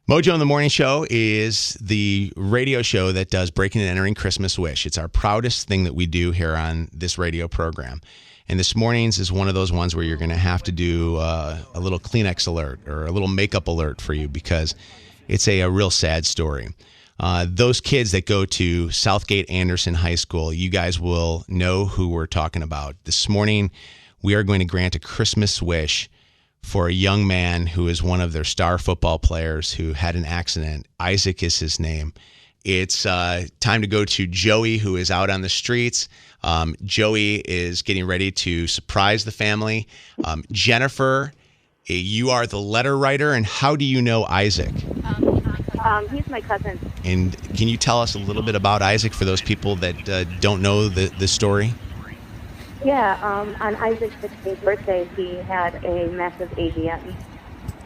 Mojo in the Morning Show is the radio show that does Breaking and Entering Christmas Wish. It's our proudest thing that we do here on this radio program. And this morning's is one of those ones where you're going to have to do a little Kleenex alert or a little makeup alert for you because it's a real sad story. Those kids that go to Southgate Anderson High School, you guys will know who we're talking about. This morning, we are going to grant a Christmas wish for a young man who is one of their star football players who had an accident. Isaac is his name. It's time to go to Joey, who is out on the streets. Joey is getting ready to surprise the family. Jennifer, you are the letter writer, and how do you know Isaac? He's my cousin. And can you tell us a little bit about Isaac for those people that don't know the story? Yeah, on Isaac's 16th birthday, he had a massive AVM,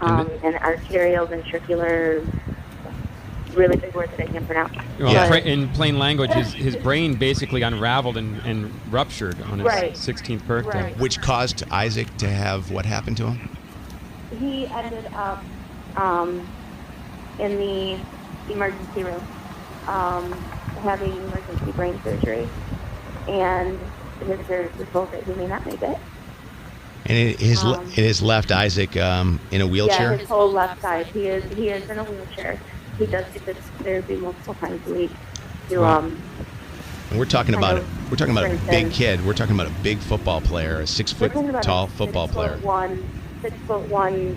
and arterial ventricular, really big word that I can't pronounce. Well, in plain language, his brain basically unraveled and ruptured on his 16th birthday. Right. Which caused Isaac to have what happened to him? He ended up in the emergency room having emergency brain surgery, and his surgeon was told that he may not make it. And it has left Isaac in a wheelchair? Yeah, his whole left side. He is in a wheelchair. He does physical therapy multiple times a week. And we're talking about a big kid. We're talking about a big football player, a 6 foot tall football player. 6'1",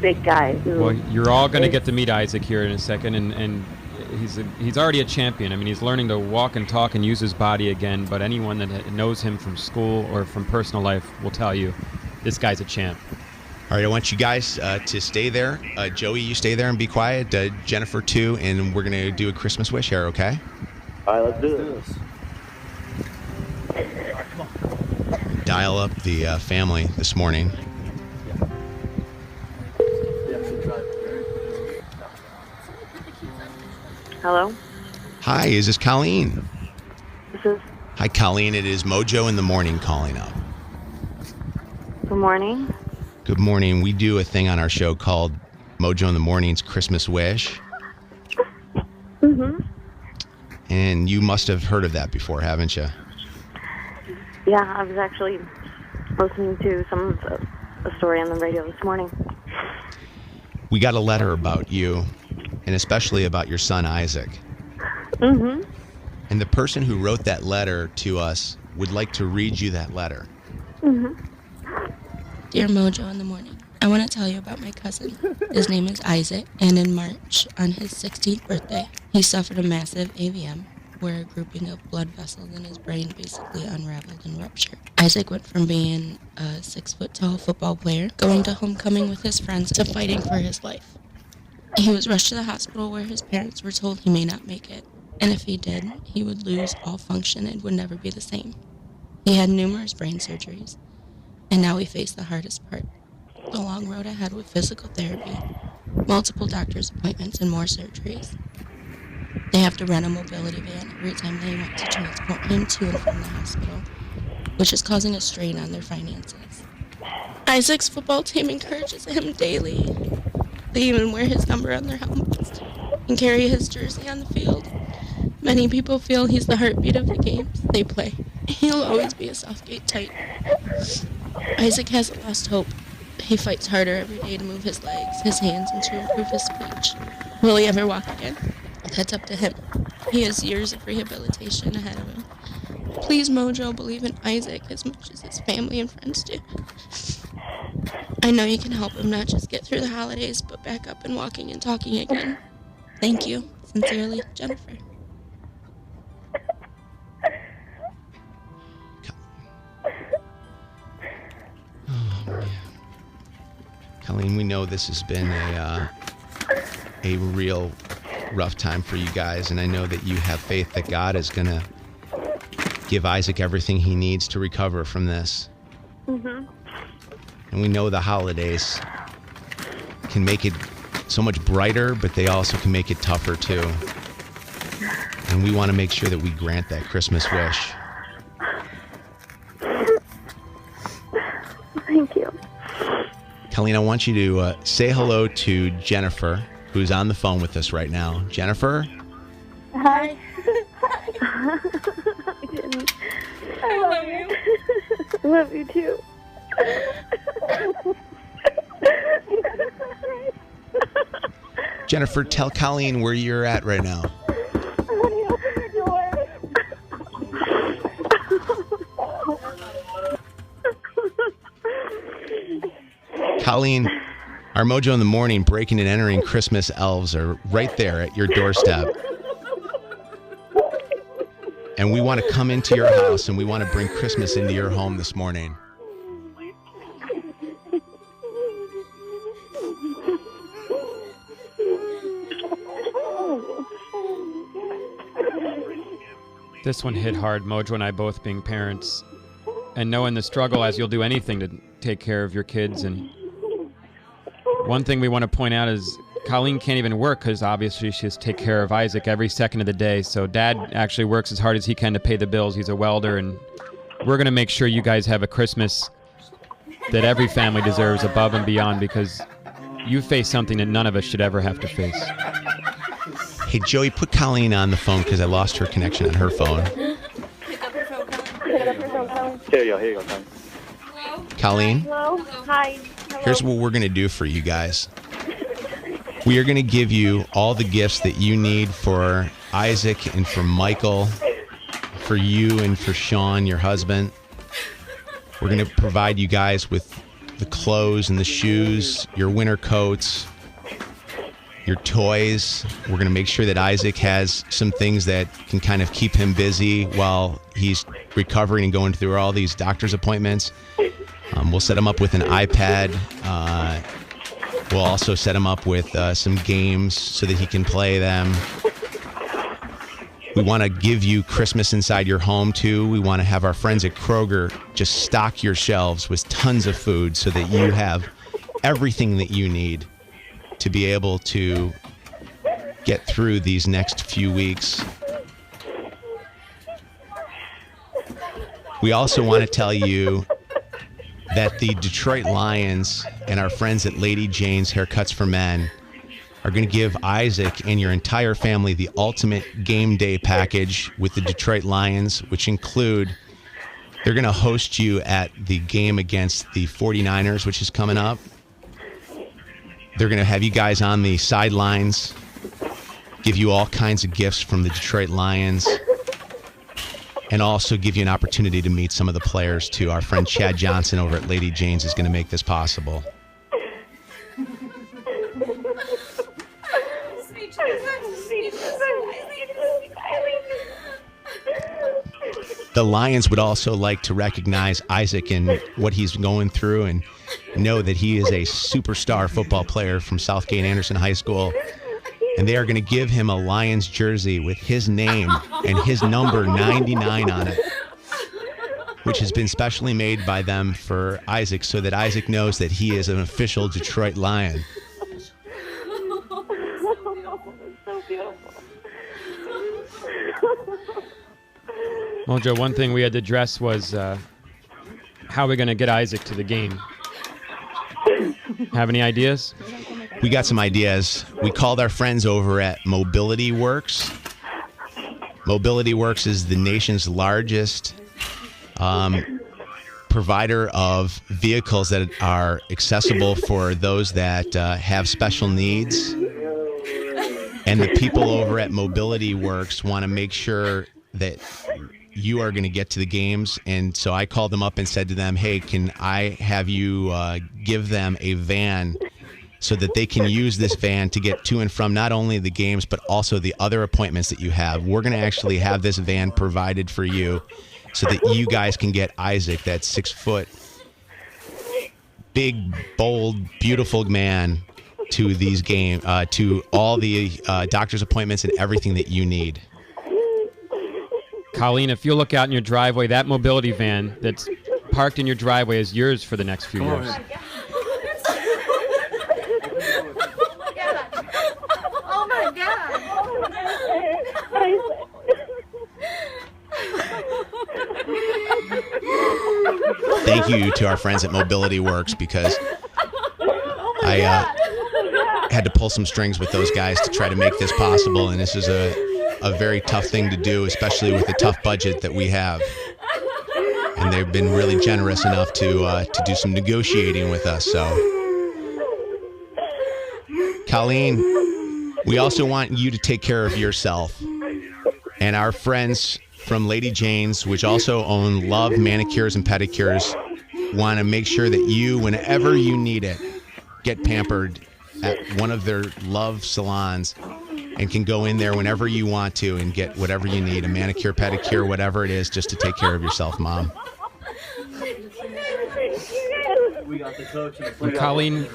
big guy. Well, you're all going to get to meet Isaac here in a second, and he's already a champion. I mean, he's learning to walk and talk and use his body again, but anyone that knows him from school or from personal life will tell you this guy's a champ. All right, I want you guys to stay there. Joey, you stay there and be quiet. Jennifer, too, and we're going to do a Christmas wish here, okay? All right, let's do this. Dial up the family this morning. Hello? Hi, is this Colleen? This is... Hi, Colleen. It is Mojo in the Morning calling up. Good morning. Good morning. We do a thing on our show called Mojo in the Morning's Christmas Wish. Mm-hmm. And you must have heard of that before, haven't you? Yeah, I was actually listening to some of the story on the radio this morning. We got a letter about you, and especially about your son, Isaac. Mm-hmm. And the person who wrote that letter to us would like to read you that letter. Mm-hmm. Dear Mojo in the Morning, I want to tell you about my cousin. His name is Isaac, and in March, on his 16th birthday, he suffered a massive AVM, where a grouping of blood vessels in his brain basically unraveled and ruptured. Isaac went from being a 6 foot tall football player, going to homecoming with his friends, to fighting for his life. He was rushed to the hospital where his parents were told he may not make it, and if he did, he would lose all function and would never be the same. He had numerous brain surgeries, and now we face the hardest part, the long road ahead with physical therapy, multiple doctor's appointments, and more surgeries. They have to rent a mobility van every time they want to transport him to and from the hospital, which is causing a strain on their finances. Isaac's football team encourages him daily. They even wear his number on their helmets and carry his jersey on the field. Many people feel he's the heartbeat of the games they play. He'll always be a Southgate Titan. Isaac hasn't lost hope. He fights harder every day to move his legs, his hands, and to improve his speech. Will he ever walk again? That's up to him. He has years of rehabilitation ahead of him. Please, Mojo, believe in Isaac as much as his family and friends do. I know you can help him not just get through the holidays, but back up and walking and talking again. Thank you. Sincerely, Jennifer. Oh, man. Colleen, we know this has been a real rough time for you guys, and I know that you have faith that God is going to give Isaac everything he needs to recover from this. Mm-hmm. And we know the holidays can make it so much brighter, but they also can make it tougher too. And we want to make sure that we grant that Christmas wish. Thank you. Colleen, I want you to say hello to Jennifer, who's on the phone with us right now. Jennifer? Hi. I love you. I love you too. Jennifer, tell Colleen where you're at right now. Honey, open your door. Colleen, our Mojo in the Morning breaking and entering Christmas elves are right there at your doorstep. And we want to come into your house and we want to bring Christmas into your home this morning. This one hit hard, Mojo and I both being parents, and knowing the struggle as you'll do anything to take care of your kids. And one thing we want to point out is Colleen can't even work because obviously she has to take care of Isaac every second of the day. So Dad actually works as hard as he can to pay the bills. He's a welder, and we're going to make sure you guys have a Christmas that every family deserves above and beyond, because you face something that none of us should ever have to face. Hey, Joey, put Colleen on the phone because I lost her connection on her phone. Pick up your phone, Colin. Here you go, Colin. Colleen, Hello? Hi. Hello. here's what we're going to do for you guys. We are going to give you all the gifts that you need for Isaac and for Michael, for you and for Sean, your husband. We're going to provide you guys with the clothes and the shoes, your winter coats, your toys. We're going to make sure that Isaac has some things that can kind of keep him busy while he's recovering and going through all these doctor's appointments. We'll set him up with an iPad. We'll also set him up with some games so that he can play them. We want to give you Christmas inside your home, too. We want to have our friends at Kroger just stock your shelves with tons of food so that you have everything that you need to be able to get through these next few weeks. We also want to tell you that the Detroit Lions and our friends at Lady Jane's Haircuts for Men are going to give Isaac and your entire family the ultimate game day package with the Detroit Lions, which include, they're going to host you at the game against the 49ers, which is coming up. They're going to have you guys on the sidelines, give you all kinds of gifts from the Detroit Lions, and also give you an opportunity to meet some of the players, too. Our friend Chad Johnson over at Lady Jane's is going to make this possible. The Lions would also like to recognize Isaac and what he's going through and know that he is a superstar football player from Southgate Anderson High School. And they are going to give him a Lions jersey with his name and his number 99 on it, which has been specially made by them for Isaac so that Isaac knows that he is an official Detroit Lion. So beautiful. Mojo, one thing we had to address was how we're going to get Isaac to the game. Have any ideas? We got some ideas. We called our friends over at Mobility Works. Mobility Works is the nation's largest provider of vehicles that are accessible for those that have special needs. And the people over at Mobility Works want to make sure that you are going to get to the games. And so I called them up and said to them, hey, can I have you give them a van so that they can use this van to get to and from not only the games, but also the other appointments that you have. We're going to actually have this van provided for you so that you guys can get Isaac, that 6 foot, big, bold, beautiful man, to these games, to all the doctor's appointments and everything that you need. Colleen, if you look out in your driveway, that mobility van that's parked in your driveway is yours for the next few years. Oh my God. Thank you to our friends at Mobility Works, because I had to pull some strings with those guys to try to make this possible, and this is a very tough thing to do, especially with the tough budget that we have. And they've been really generous enough to do some negotiating with us. So, Colleen, we also want you to take care of yourself. And our friends from Lady Jane's, which also own Love Manicures and Pedicures, want to make sure that you, whenever you need it, get pampered at one of their Love salons and can go in there whenever you want to and get whatever you need, a manicure, pedicure, whatever it is, just to take care of yourself, Mom. We got the coach and And Colleen,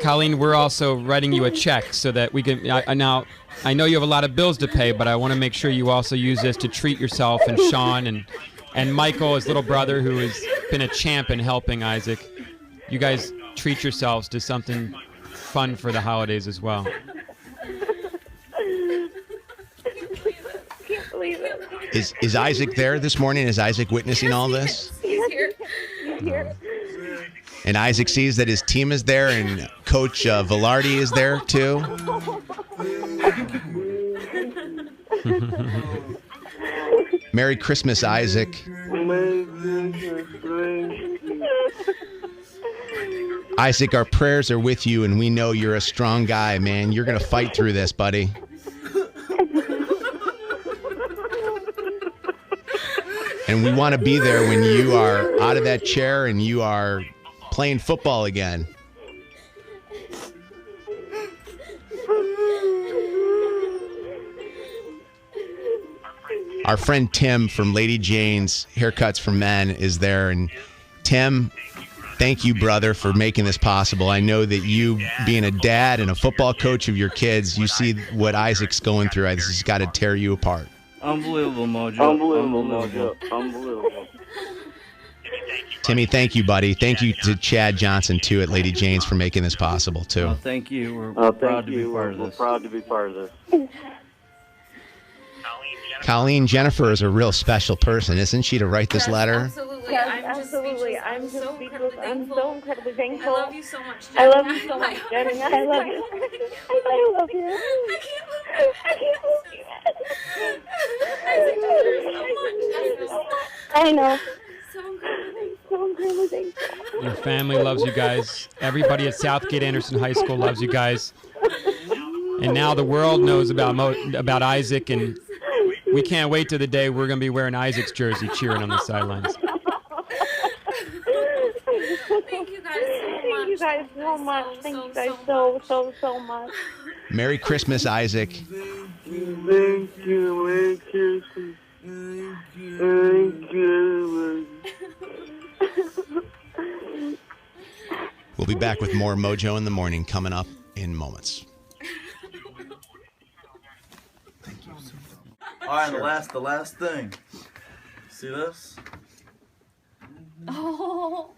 Colleen, we're also writing you a check so that we can. Now, I know you have a lot of bills to pay, but I want to make sure you also use this to treat yourself and Sean and Michael, his little brother, who has been a champ in helping Isaac. You guys treat yourselves to something fun for the holidays as well. Can't believe it. Is Isaac there this morning? Is Isaac witnessing all this? He's here. He's here. And Isaac sees that his team is there, and Coach Velarde is there too. Merry Christmas, Isaac. Isaac, our prayers are with you, and we know you're a strong guy, man. You're going to fight through this, buddy. And we want to be there when you are out of that chair and you are playing football again. Our friend Tim from Lady Jane's Haircuts for Men is there. And Tim, thank you, brother, for making this possible. I know that you, being a dad and a football coach of your kids, you see what Isaac's going through. This has got to tear you apart. Unbelievable, Mojo. Unbelievable, Mojo. Unbelievable. Timmy, thank you, buddy. Thank you to Chad Johnson, too, at Lady Jane's for making this possible, too. Oh, thank you. We're proud to be part of this. We're proud to be part of this. Colleen, Jennifer is a real special person, isn't she, to write this letter? Absolutely. Yes, I'm just absolutely. speechless. I'm just so speechless. incredibly I'm thankful. so incredibly thankful. I love you so much, Jenny. I love you so much, Jenny. I love you. I love you. I can't believe it. Isaac deserves so much. I know. So incredibly thankful. So incredibly thankful. Your family loves you guys. Everybody at Southgate Anderson High School loves you guys. And now the world knows about Isaac, and we can't wait to the day we're going to be wearing Isaac's jersey cheering on the sidelines. Thank you guys so much. Thank you guys so much. Thank you guys so much. Merry Christmas, Isaac. Thank you. Merry Christmas. Thank you. We'll be back with more Mojo in the Morning coming up in moments. All right, the last thing. See this? Oh.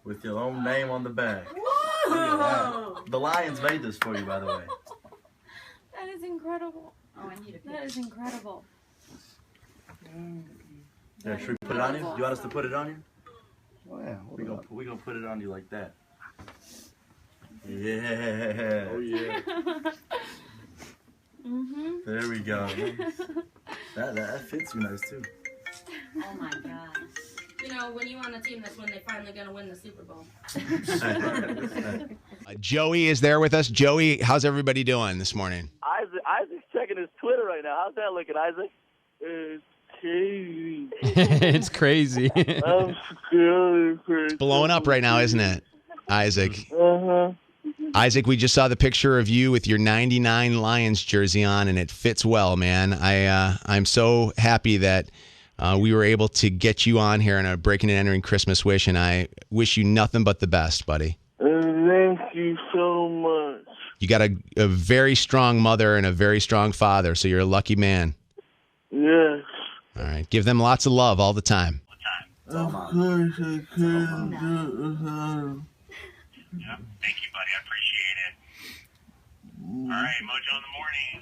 With your own name on the back. Whoa. The Lions made this for you, by the way. That is incredible. Oh, I need a That is incredible. Yeah, should we put it on you? Do you want us to put it on you? Oh, yeah. We're gonna put it on you like that. Yeah. Oh, yeah. Mhm. There we go. That fits you nice too. Oh my God. You know, when you're on a team, that's when they're finally going to win the Super Bowl. Joey is there with us. Joey, how's everybody doing this morning? Isaac's checking his Twitter right now. How's that looking, Isaac? It's crazy. It's crazy. I'm scared. It's blowing up right now, isn't it, Isaac? Uh-huh. Isaac, we just saw the picture of you with your 99 Lions jersey on, and it fits well, man. I'm so happy that we were able to get you on here on a Breaking and Entering Christmas Wish, and I wish you nothing but the best, buddy. Thank you so much. You got a very strong mother and a very strong father, so you're a lucky man. Yes. All right. Give them lots of love all the time. Of course I can. Yeah. Thank you, buddy. I appreciate it. All right, Mojo in the Morning.